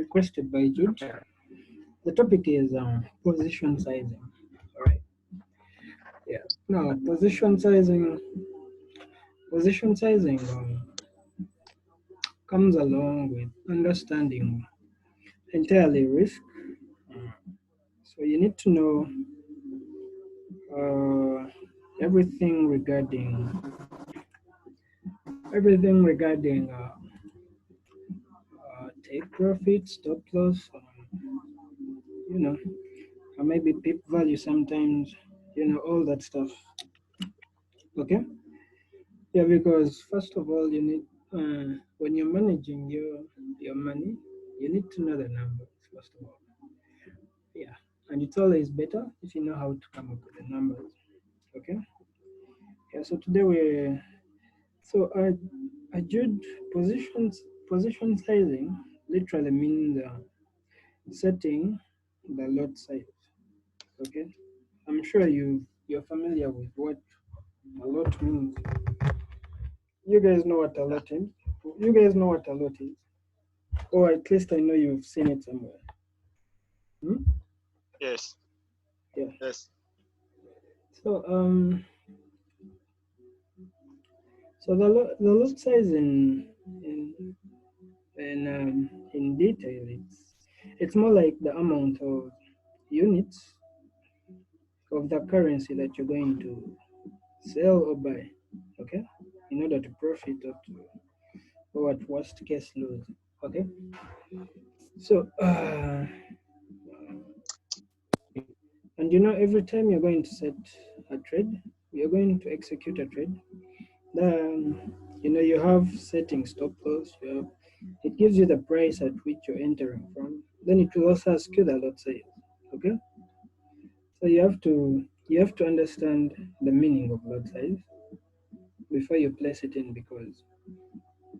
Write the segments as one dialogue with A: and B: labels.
A: requested by Jude. The topic is position sizing. All right. Yeah. Now, position sizing comes along with understanding entirely risk. So you need to know uh, everything regarding take profit, stop loss, you know, or maybe peep value sometimes, all that stuff. Okay. Yeah, because first of all, you need when you're managing your money, you need to know the numbers first of all. Yeah, and it's always better if you know how to come up with the numbers. Okay. Yeah. So today we so I judge position sizing literally means setting the lot size. Okay. I'm sure you're familiar with what a lot means. You guys know what a lot is. You guys know what a lot is. Or at least I know you've seen it somewhere. Hmm?
B: Yes.
A: Yeah.
B: Yes.
A: So the lot size in detail, it's more like the amount of units of the currency that you're going to sell or buy. Okay, in order to profit or at worst case lose. Okay, so and every time you're going to set a trade, you're going to execute a trade. Then you have setting stop loss. It gives you the price at which you're entering from. Then it will also ask you the lot size. Okay, so you have to understand the meaning of lot size before you place it in because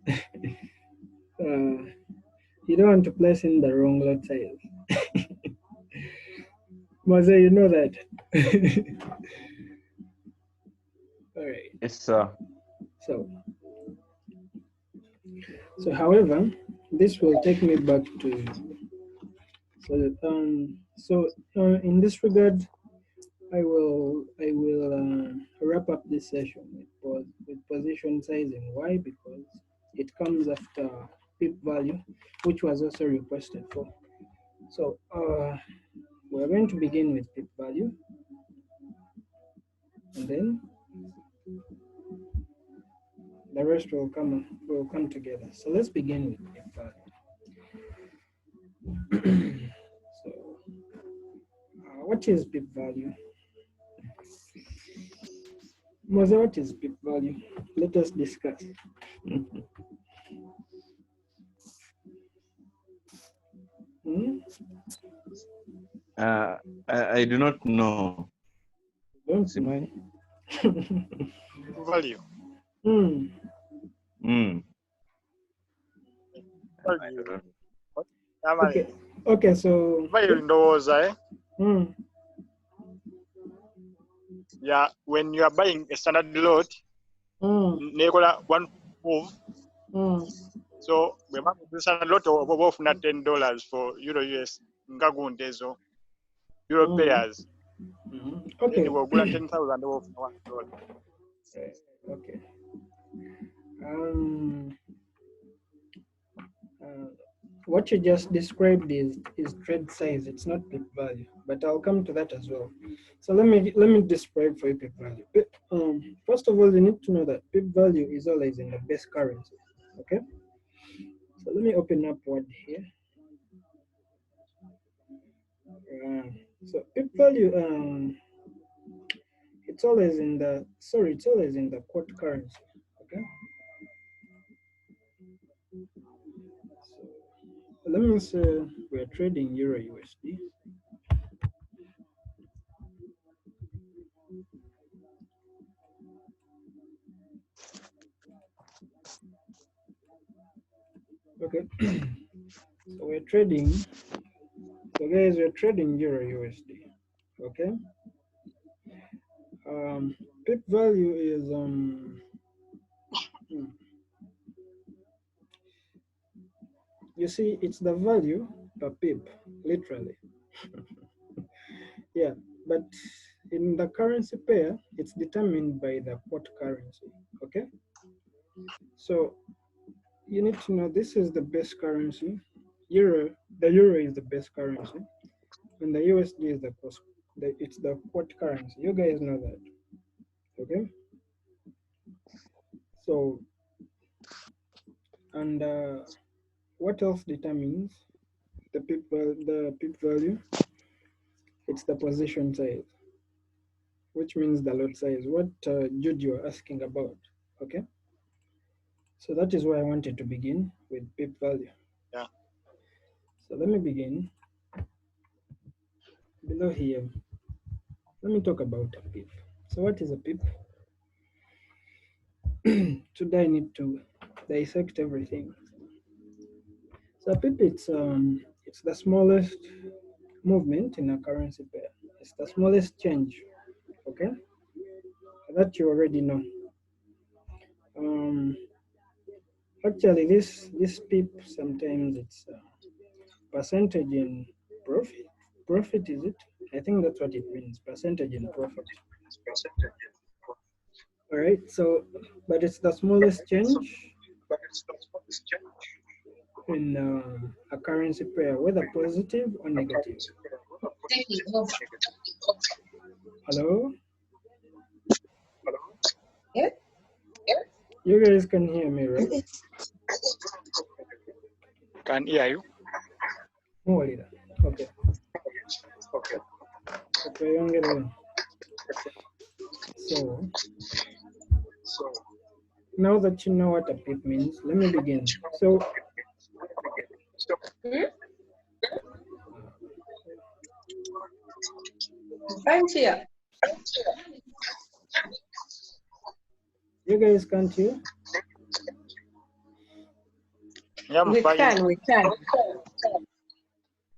A: uh, you don't want to place in the wrong lot size. Maze, you know that. All right.
C: Yes, sir.
A: So however, this will take me back to in this regard, I will wrap up this session with position sizing. Why? Because it comes after peak value, which was also requested for. So we're going to begin with peak value, and then the rest will come together. So let's begin with peak value. So what is peak value? Moza, what is peak value? Let us discuss. Hmm?
C: I do not know.
A: Don't
C: Simai?
B: Value.
A: Hmm.
C: Mm. I
B: Value.
C: don't
A: Okay. Okay. So.
B: Value ndowooza, eh?
A: Hmm.
B: Yeah, when you are buying a standard lot, nekola one move. So we have this standard lot of $10 for Euro US ngagunde ezo Euro pairs.
A: Okay.
B: Then we'll go 10,000 off $1.
A: Okay. Um. What you just described is trade size. It's not peak value, but I'll come to that as well. So let me describe for you peak value. First of all, you need to know that peak value is always in the base currency. Okay. So let me open up Word here. So peak value, it's always in the quote currency. Okay. So let me say we're trading Euro USD. Okay. So we're trading. So guys, we're trading Euro USD. Okay. Peak value is you see, it's the value per pip, literally. Yeah, but in the currency pair, it's determined by the quote currency. Okay, so you need to know this is the best currency. The euro is the best currency, and the USD is the cost. It's the quote currency. You guys know that. Okay, so and what else determines the pip value? It's the position size, which means the lot size. What Jude you are asking about? Okay, so that is why I wanted to begin with pip value.
B: Yeah.
A: So let me begin below here. Let me talk about a pip. So what is a pip? Today I need to dissect everything. So a pip, it's the smallest movement in a currency pair. It's the smallest change. Okay, that you already know. Actually, this pip sometimes it's percentage in profit. Profit is it? I think that's what it means. Percentage in profit. All right. So, but it's the smallest change in a currency pair, whether positive or negative. Hello.
D: Yeah.
A: You guys can hear me, right?
B: Can hear you.
A: Oh, okay. Okay, I'm getting. So now that you know what a pip means, let me begin. So
D: Can't hear.
A: you guys can't hear?
B: Yeah, I'm
D: We
B: fine.
D: can.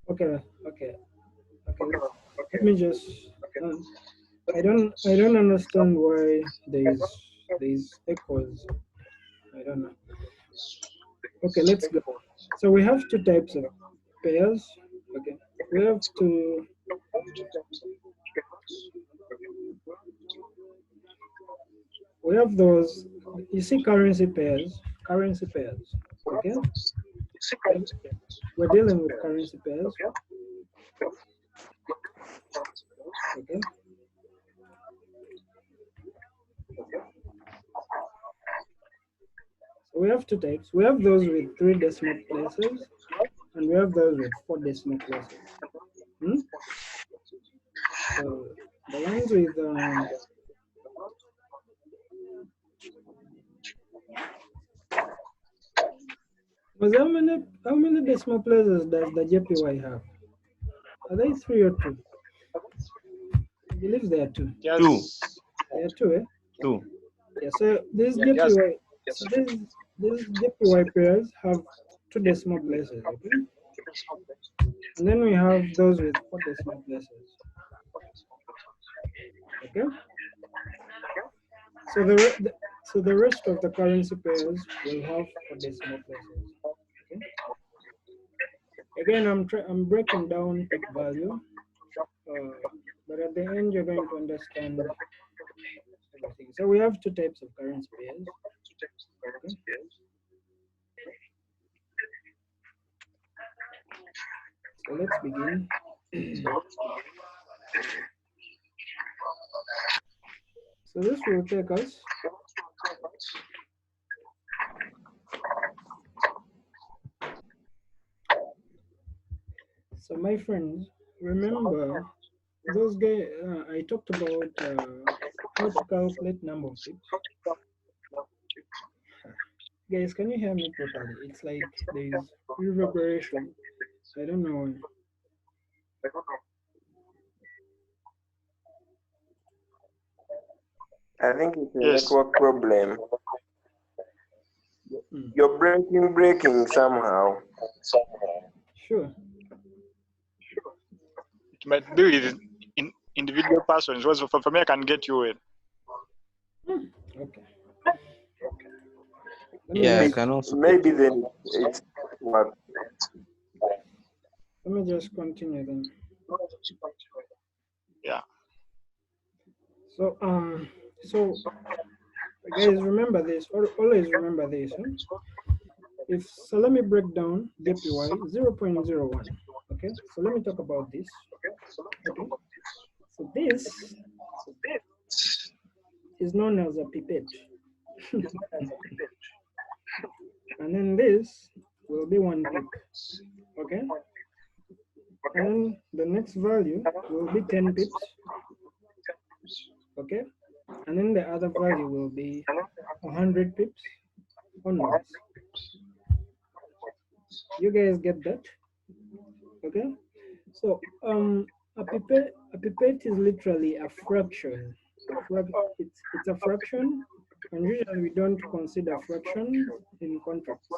A: Okay. Let me just. I don't understand why there's echoes. I don't know. Okay, let's go. So we have two types of pairs. Okay, we have to. We have those. You see, currency pairs. Okay. We're dealing with currency pairs. Okay. So we have two types. We have those with 3 decimal places, and we have those with 4 decimal places. So the ones with how many decimal places does the JPY have? Are they 3 or 2? I believe they are 2.
B: Yes.
C: 2.
A: They are 2, eh?
C: 2.
A: Yeah. So these
B: Yes.
A: JPY, so these JPY pairs have 2 decimal places, okay? And then we have those with 4 decimal places. Okay. So the rest of the currency pairs will have 4 decimal places. Okay. Again, I'm breaking down pip value, but at the end you're going to understand everything. So we have 2 types of currency pairs. Okay. So let's begin. So this will take us so my friends, remember those guys I talked about how to calculate number of pips. Guys, can you hear me properly? It's like there's reverberation. I don't know why.
E: I think it's a
B: Yes.
E: network problem. You're breaking somehow.
A: Sure.
B: It might be with individual persons. Also, for me, I can get you in.
A: Okay.
C: Yeah, I can also.
E: Maybe then it's what.
A: Let me just continue then.
B: Yeah.
A: So guys, remember this, or always remember this. So let me break down JPY 0.01. Okay, so let me talk about this. Okay, so this is known as a pipette. And then this will be 1 pip. Okay, and then the next value will be 10 pips. Okay, and then the other value will be 100 pips onwards. You guys get that? Okay, so a pipette is literally a fraction. It's a fraction, and usually we don't consider fractions in contracts.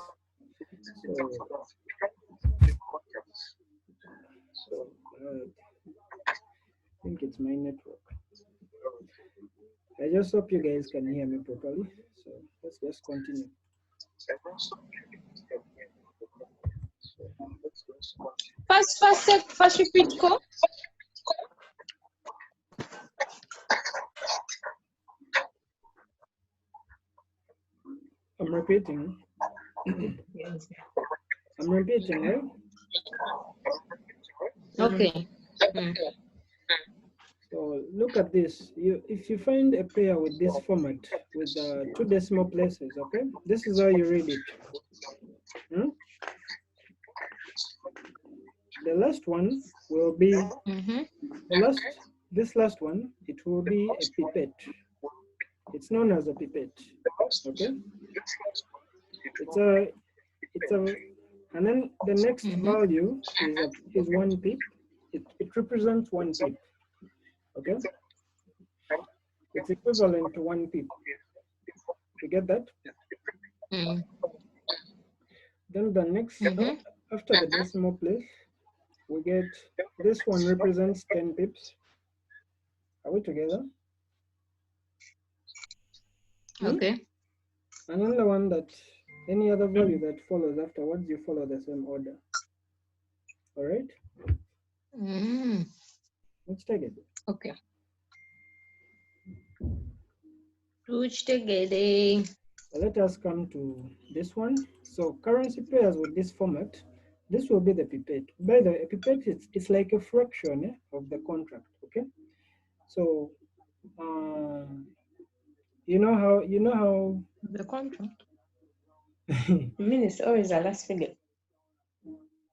A: So I think it's my network. I just hope you guys can hear me properly. So let's just continue.
D: First repeat, Co.
A: I'm repeating. I'm repeating, right?
D: Okay.
A: So look at this. If you find a pair with this format with 2 decimal places, okay, this is how you read it. The last one will be this last one. It will be a pipette. It's known as a pipette. Okay. It's a, and then the next value is 1 pip. It represents 1 pip. Okay. It's equivalent to 1 pip. You get that? Then the next, after the decimal place, we get this one represents 10 pips. Are we together?
D: Okay.
A: And then the one that any other value that follows afterwards, you follow the same order. All right? Let's take it.
D: Okay.
A: Let us come to this one. So currency pairs with this format, this will be the pipette. By the way, a pipette it's like a fraction of the contract. Okay. So you know how
D: the contract.
F: Minutes or is the last figure?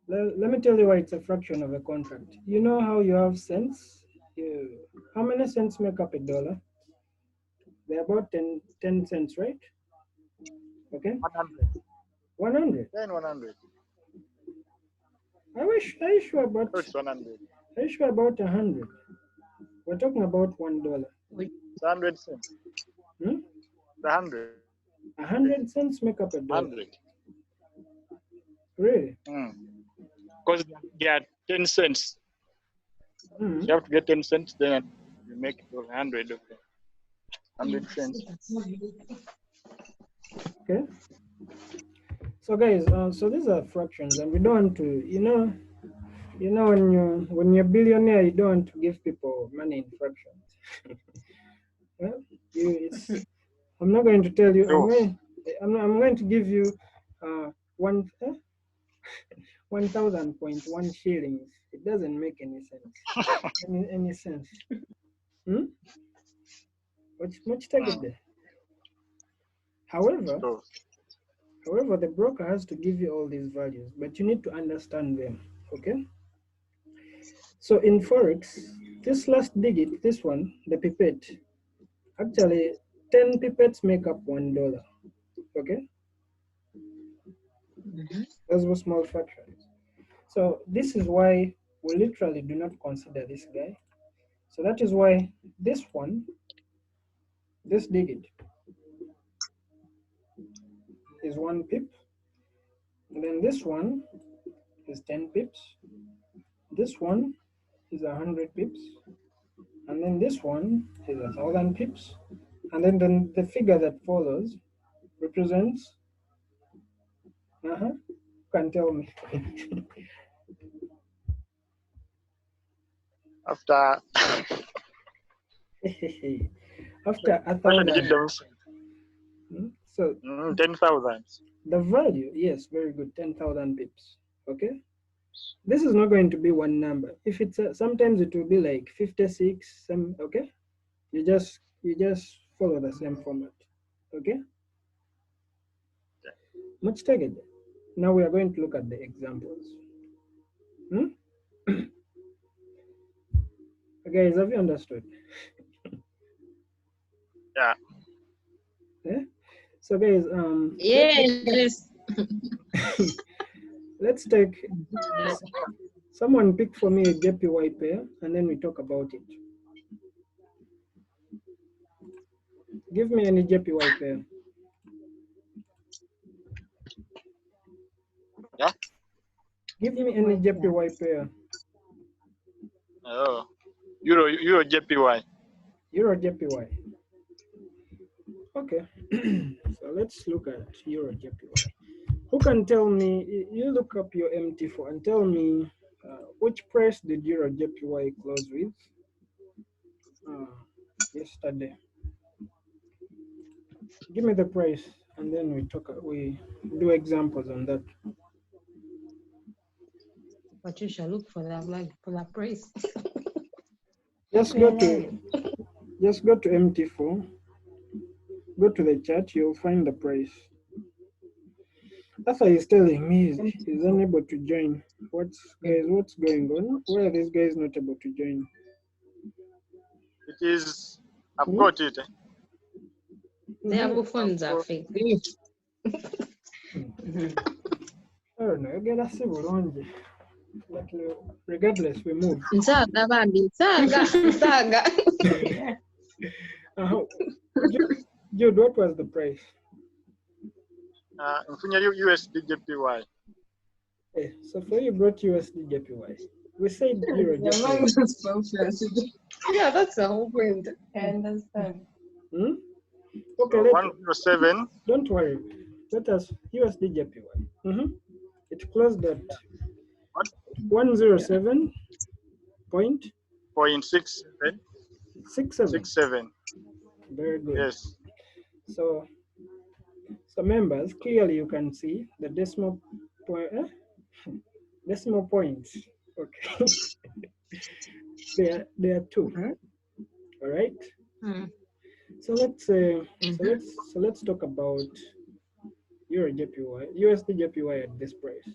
A: Let me tell you why it's a fraction of a contract. You know how you have cents? How many cents make up $1? They're about 10 cents, right? Okay.
B: 100.
A: 100.
B: 100.
A: Are you sure about?
B: It's 100.
A: Are you sure about 100? We're talking about $1.
B: It's 100 cents. 100.
A: 100 cents make up $1.
B: 100.
A: Really?
B: Because they are 10 cents. You have to get 10 cents, then you make 100 of them. 100 cents.
A: Okay. So guys, so these are fractions, and we don't want to, you know, when you're a billionaire, you don't want to give people money in fractions. Well, I'm not going to tell you. I'm going to give you 1,000.1 shillings. It doesn't make any sense. any sense. Much take it there. However, the broker has to give you all these values, but you need to understand them. Okay. So in Forex, this last digit, this one, the pipette, actually 10 pipettes make up $1. Okay. Those were small fractions. So this is why we literally do not consider this guy. So that is why this one, this digit, is 1 pip. And then this one is 10 pips. This one is 100 pips. And then this one is 1,000 pips. And then the figure that follows represents, you can tell me.
B: After
A: After a
B: question
A: thousand.
B: gives
A: So
B: 10,000.
A: the value, yes, very good, 10,000 pips. Okay. This is not going to be one number. If it's sometimes it will be like 56. Some okay. You just follow the same format. Okay. Much target. Now we are going to look at the examples. Guys, have you understood?
B: Yeah.
A: Yeah. So guys,
D: Yes.
A: let's take someone pick for me a JPY pair and then we talk about it. Give me any JPY pair.
B: Yeah.
A: Give me any JPY pair.
B: Oh. Euro JPY.
A: Euro JPY. Okay. So let's look at Euro JPY. Who can tell me, you look up your MT4 and tell me which price did Euro JPY close with yesterday? Give me the price and then we do examples on that.
D: Patricia, look for the price.
A: Just go to MT4, go to the chart, you'll find the price. That's why he's telling me he's unable to join. What's going on? Why are these guys not able to join?
B: It is, I've got it.
D: Their phones are fake.
A: I don't know. Get a civil on. Regardless, we move.
D: Nsaga bambi, nsaga.
A: Jude, what was the price?
B: USD JPY.
A: So for you brought USD JPY. We said Euro JPY.
D: Yeah, that's the whole point.
F: I understand.
A: Okay,
B: so 107.
A: Don't worry. Let us USD JPY. It closed at 107 point
B: 67.
A: Very good.
B: Yes.
A: So members, clearly you can see the decimal points. Okay. there are two. All right. So let's talk about Euro JPY, USD JPY at this price.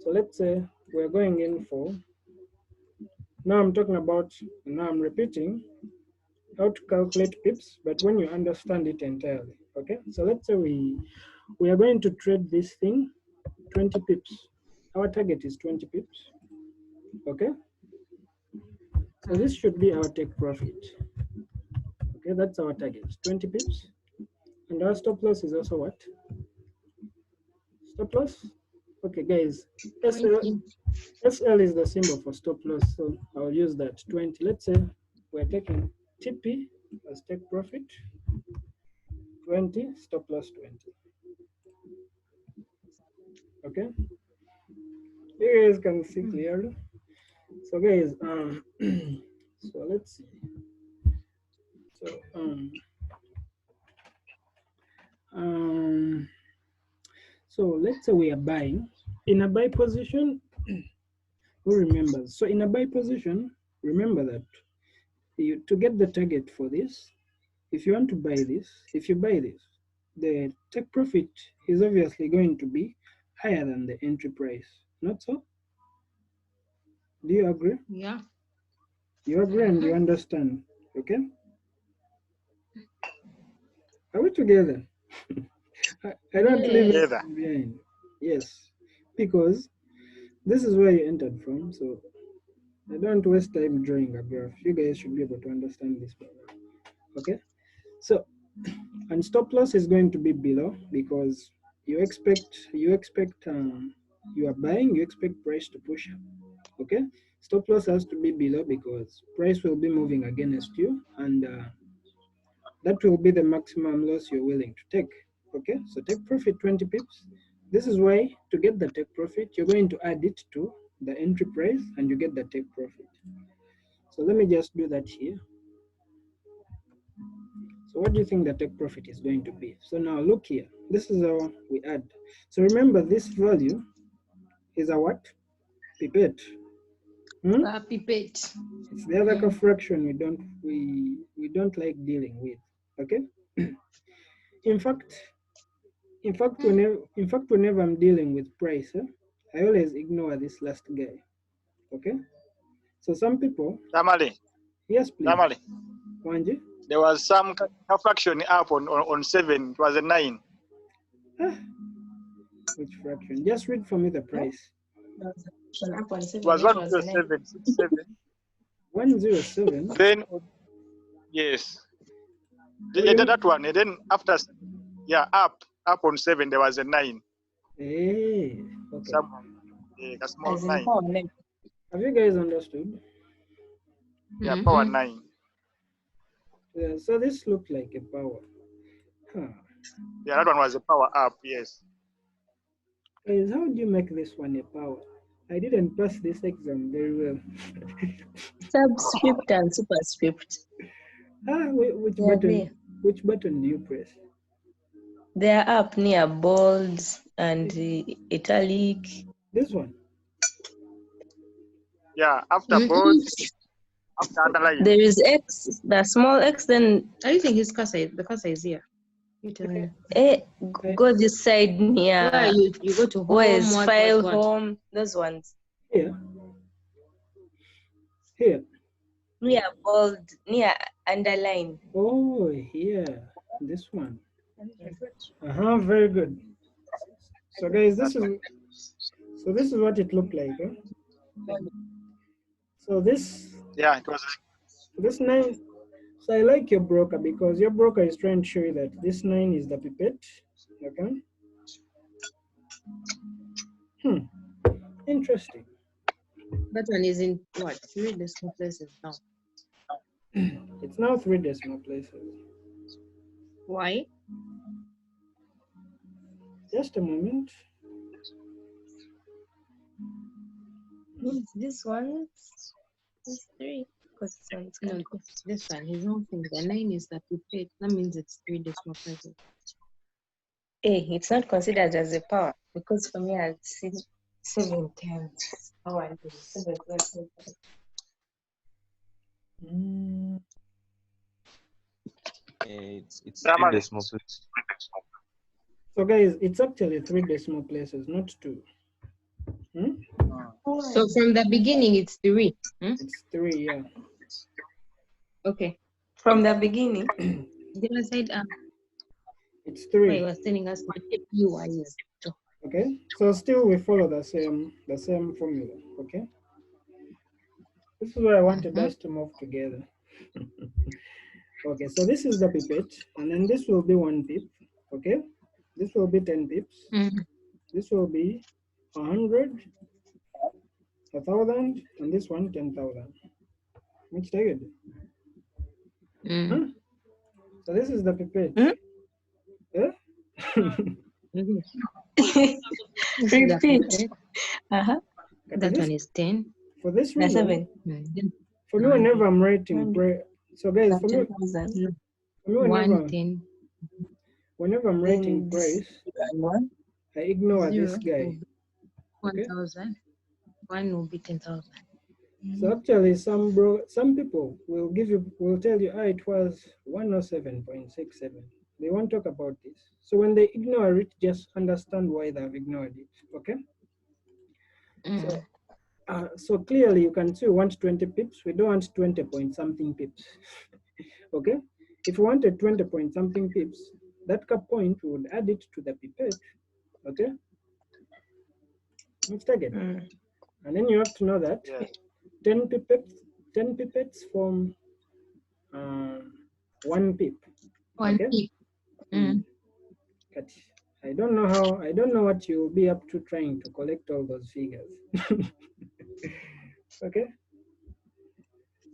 A: So let's say we're going in for, now I'm repeating how to calculate pips, but when you understand it entirely, okay? So let's say we are going to trade this thing 20 pips. Our target is 20 pips, okay? So this should be our take profit. Okay, that's our target, 20 pips. And our stop loss is also what? Stop loss? Okay, guys, SL is the symbol for stop loss, so I'll use that, 20. Let's say we're taking TP as take profit, 20, stop loss 20. Okay? You guys can see clearly. So guys, so let's see. So let's say we are buying in a buy position. Who remembers? So in a buy position, remember that to get the target for this, if you want to buy this, if you buy this, the take profit is obviously going to be higher than the entry price. Not so? Do you agree?
D: Yeah.
A: You agree and you understand, okay? Are we together? I don't leave it behind. Yes, because this is where you entered from, so I don't waste time drawing a graph. You guys should be able to understand this better. Okay? So, and stop loss is going to be below because you expect you are buying, you expect price to push up. Okay? Stop loss has to be below because price will be moving against you, and that will be the maximum loss you're willing to take. Okay, so take profit 20 pips. This is why to get the take profit, you're going to add it to the entry price and you get the take profit. So let me just do that here. So what do you think the take profit is going to be? So now look here. This is how we add. So remember this value is a what? Pipette.
D: Pipette.
A: It's the other fraction we don't like dealing with. Okay. In fact, whenever I'm dealing with price, I always ignore this last guy. Okay. So some people.
B: Damali.
A: Yes, please.
B: Damali.
A: Wanji?
B: There was some fraction up on 7. It was a 9.
A: Which fraction? Just read for me the price.
B: It was 107.67.
A: 107.
B: Then yes. That one. And then after up on 7 there was a 9.
A: Hey, okay.
B: A small 9.
A: Have you guys understood?
B: Yeah, power 9.
A: Yeah, so this looked like a power.
B: Yeah, that one was a power up, yes.
A: Guys, how do you make this one a power? I didn't pass this exam very well.
F: Subscript and superscript.
A: Which button do you press?
F: They are up near bold and italic.
A: This one?
B: Yeah, after bold, after underline.
F: There is X, the small X, then
D: I think his cursor, the cursor is here.
F: Go this side near.
D: Where you go to home,
F: where is file,
D: what?
F: home, those ones.
A: Here.
F: Near bold, near underline.
A: Oh, here. This one. Very good. So guys, this is what it looked like. So this.
B: Yeah, it was.
A: This 9. So I like your broker because your broker is trying to show you that this 9 is the pipette. Okay. Interesting.
D: That one is in what? 3 decimal places now.
A: It's now 3 decimal places.
D: Why?
A: Just a moment.
F: This one is 3.
D: No, this one, he's not thinking. The 9 is the pipette. That means it's 3 decimal places.
F: It's not considered as a power because for me I'd see 7 times power. 7 plus 7.
C: It's 3 decimal places.
A: So guys, it's actually 3 decimal places, not 2.
D: So from the beginning, it's 3.
A: It's 3, yeah.
D: Okay.
F: From the beginning.
D: The other side,
A: it's 3.
D: He was telling us what UI is.
A: Okay. So still we follow the same formula. Okay. This is where I wanted us to move together. Okay. So this is the pipette, and then this will be 1 pip. Okay. This will be 10 pips. This will be 100, 1,000, and this one 10,000. Which take it? So this is the pipette.
F: Repeat.
D: That one is 10.
A: For this reason,
F: 7.
A: for me, whenever I'm writing, so guys, for me, whenever I'm writing price, I ignore this guy.
D: 1,000. 1 will be 10,000.
A: So actually, some people will tell you, it was 107.67. They won't talk about this. So when they ignore it, just understand why they've ignored it. Okay. So clearly you can see we want 20 pips. We don't want 20 point something pips. Okay. If you wanted 20 point something pips, that cap point would add it to the pipette. Okay. Let's take it. And then you have to know that 10 pipettes form 1 pip.
D: 1 pip.
A: But I don't know what you'll be up to trying to collect all those figures. Okay.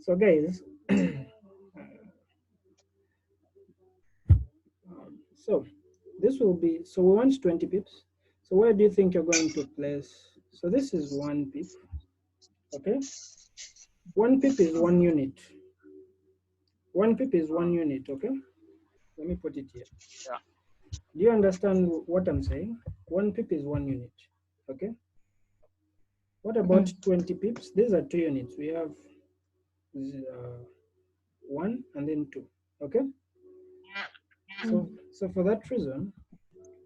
A: So guys, so this will be, so we want 20 pips. So where do you think you're going to place? So this is 1 pip. Okay. 1 pip is 1 unit. 1 pip is 1 unit, okay? Let me put it here.
B: Yeah.
A: Do you understand what I'm saying? 1 pip is 1 unit, okay? What about 20 pips? These are 2 units. We have 1 and then 2, okay? So for that reason,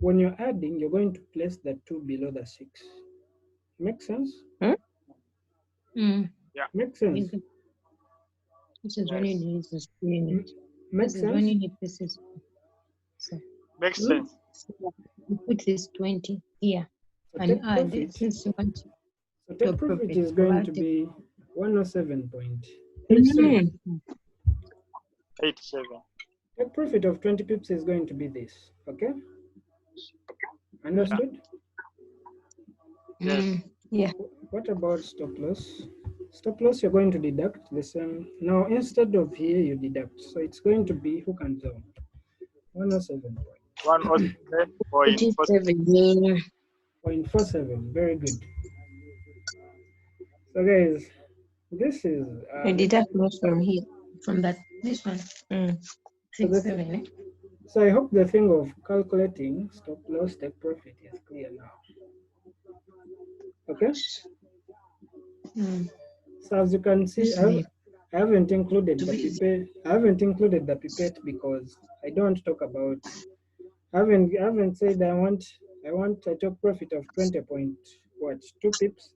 A: when you're adding, you're going to place the 2 below the 6. Make sense?
D: Yeah.
A: Make sense?
D: This is when you need this unit.
A: Make
D: This is when
A: sense?
D: you need this is so
B: Makes sense.
D: you put this 20 here
A: So
D: and
A: take
D: add
A: profit.
D: this 20.
A: So take profit is going to be 107.87.
B: 87.
A: Take profit of 20 pips is going to be this, okay? Understood?
B: Yes.
F: Yeah.
A: What about stop loss? Stop loss, you're going to deduct the same. Now, instead of here, you deduct. So it's going to be, who can tell? 107.
B: 107.47.
A: 0.47. Very good. So, guys, this is.
F: I deduct most from here.
D: From that this one. 6, 7, eh?
A: So I hope the thing of calculating stop loss, take profit is clear now. Okay? So as you can see, I haven't included the pipette. I haven't included the pipette because I don't talk about. I haven't said I want a take profit of 20.2 pips.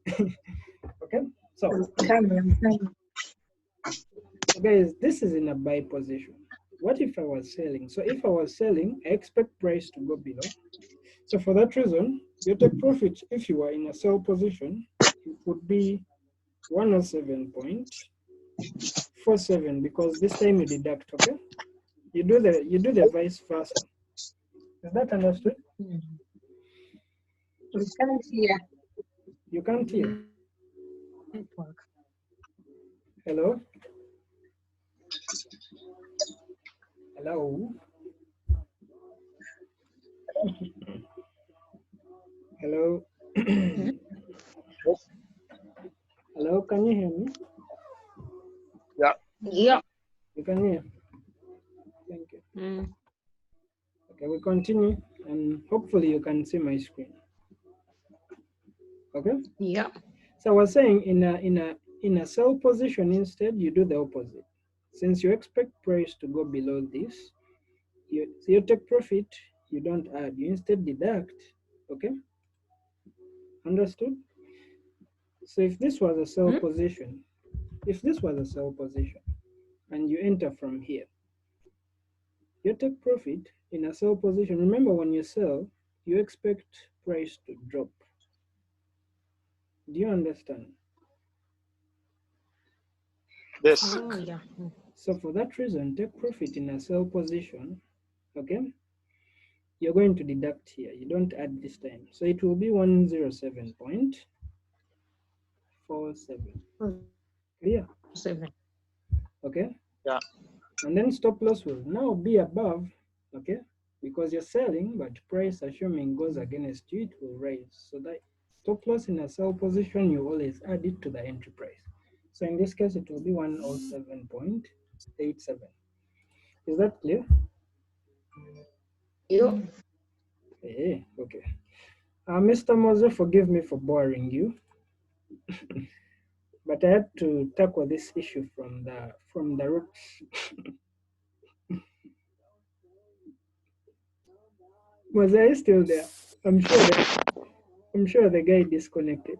A: Okay? So guys, this is in a buy position. What if I was selling? So if I was selling, I expect price to go below. So for that reason, your take profit, if you are in a sell position, it would be 107.47 because this time you deduct, okay? You do the vice versa. Is that understood?
F: We can't hear.
A: You can't hear.
D: Network.
A: Hello? Hello? Hello? Hello, can you hear me?
B: Yeah.
F: Yeah.
A: You can hear? Thank you. Okay, we continue and hopefully you can see my screen. Okay?
F: Yeah.
A: So I was saying in a sell position, instead you do the opposite. Since you expect price to go below this, you take profit, you don't add, you instead deduct. Okay? Understood? So if this was a sell position, and you enter from here, you take profit in a sell position. Remember, when you sell, you expect price to drop. Do you understand?
B: Yes.
D: Oh, yeah.
A: So for that reason, take profit in a sell position, okay? You're going to deduct here. You don't add this time. So it will be 107.47. Clear?
D: 7.
A: Okay?
B: Yeah.
A: And then stop loss will now be above, okay? Because you're selling, but price assuming goes against you, it will rise. So that stop loss in a sell position, you always add it to the entry price. So in this case, it will be 107.87. Is that clear?
F: Yeah.
A: Hey, okay. Mr. Mose, forgive me for boring you, but I had to tackle this issue from the roots. Mose, are you still there? I'm sure the guy disconnected.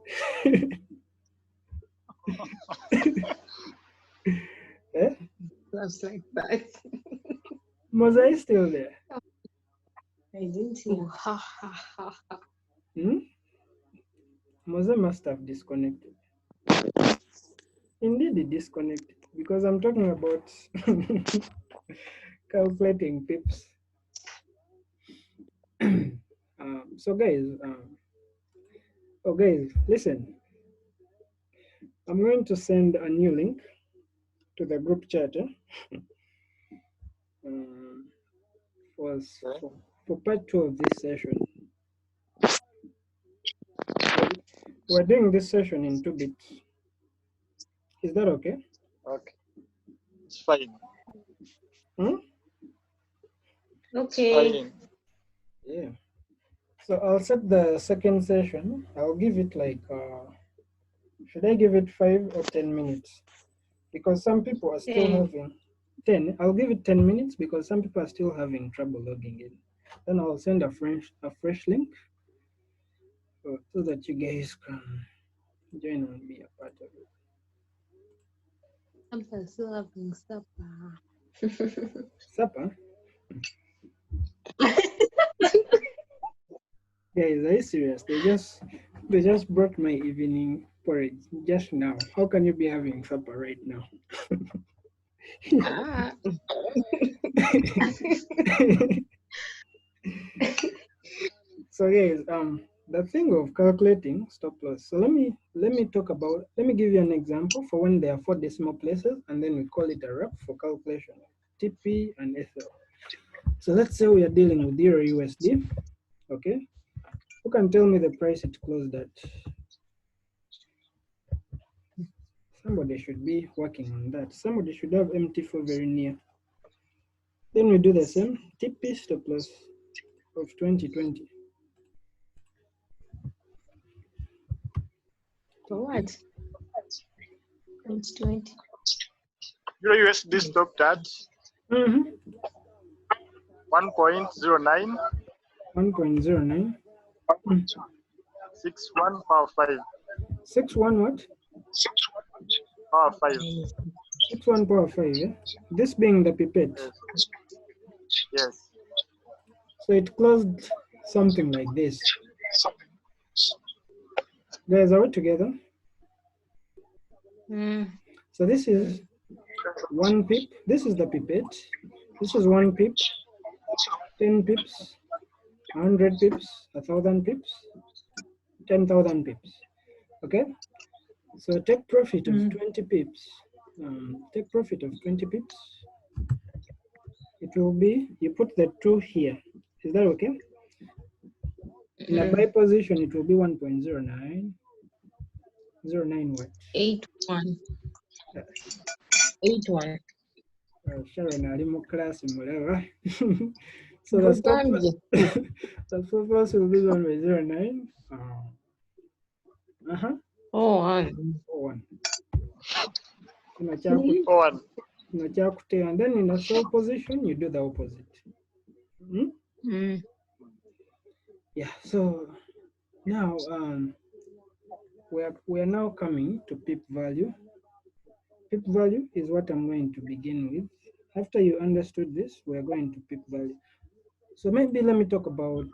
A: Eh?
F: Just like that.
A: Mose, are you still there?
F: I didn't hear.
A: Mose must have disconnected. Indeed, he disconnected because I'm talking about calculating pips. So guys, listen. I'm going to send a new link to the group chat for part 2 of this session. We're doing this session in 2 bits. Is that okay?
B: Okay. It's fine.
A: Hmm?
F: Okay.
B: Fine.
A: Yeah. So I'll set the second session. I'll give it like, should I give it 5 or 10 minutes? Because some people are still
F: 10.
A: having 10. I'll give it 10 minutes because some people are still having trouble logging in. Then I'll send a fresh link so that you guys can join and be a part of it.
D: I'm still having supper.
A: Supper? Guys, are you serious? They just brought my evening porridge just now. How can you be having supper right now?
D: Ah,
A: So guys, the thing of calculating stop loss. So let me give you an example for when there are 4 decimal places, and then we call it a wrap for calculation of TP and SL. So let's say we are dealing with Euro USD. Okay, who can tell me the price it closed at? Somebody should be working on that. Somebody should have MT4 very near. Then we do the same TP stop loss of 2020.
F: For what? 2020.
B: Euro USD stopped at 1.09.
A: 1.09.
B: 61 power 5.
A: 61 what?
B: Power 5.
A: 61 power 5, yeah? This being the pipette.
B: Yes.
A: So it closed something like this. Guys, are we together? So this is 1 pip. This is the pipette. This is 1 pip, 10 pips, 100 pips, 1,000 pips, 10,000 pips. Okay? So take profit of 20 pips. Take profit of 20 pips. It will be, you put the 2 here. Is that okay? In a buy position, it will be 1.09. 09 what?
F: 81. 81.
A: Sharon, I'm class whatever. So the stop loss, the stop loss will be 1.09.
F: Oh,
A: 1.
B: On.
A: And then in a sell position, you do the opposite. Yeah, so now we are now coming to pip value. Pip value is what I'm going to begin with. After you understood this, we are going to pip value. So maybe let me talk about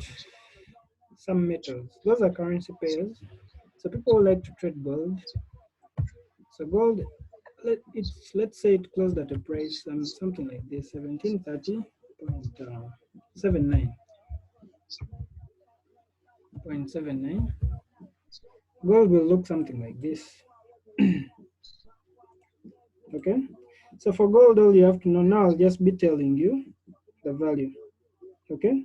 A: some metals. Those are currency pairs. So people like to trade gold. So gold, let's say it closed at a price something like this, 1730.79. 0.79. Gold will look something like this. Okay, so for gold, all you have to know now, I'll just be telling you the value. Okay,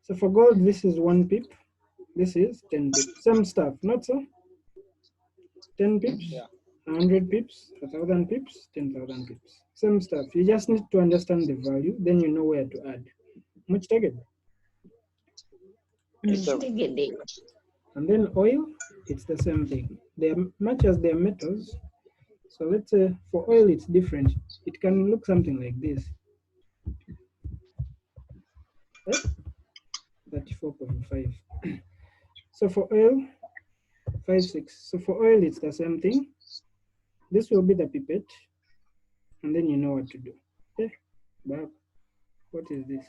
A: so for gold, this is 1 pip, this is 10 pips. Same stuff, not so? 10 pips, 100 pips, 1,000 pips, 10,000 pips. Same stuff. You just need to understand the value, then you know where to add. Much target. And then oil, it's the same thing. They're much as they're metals. So let's say for oil, it's different. It can look something like this. 34.5. So for oil, 5.6. So for oil, it's the same thing. This will be the pipette, and then you know what to do. Okay, Bob, what is this?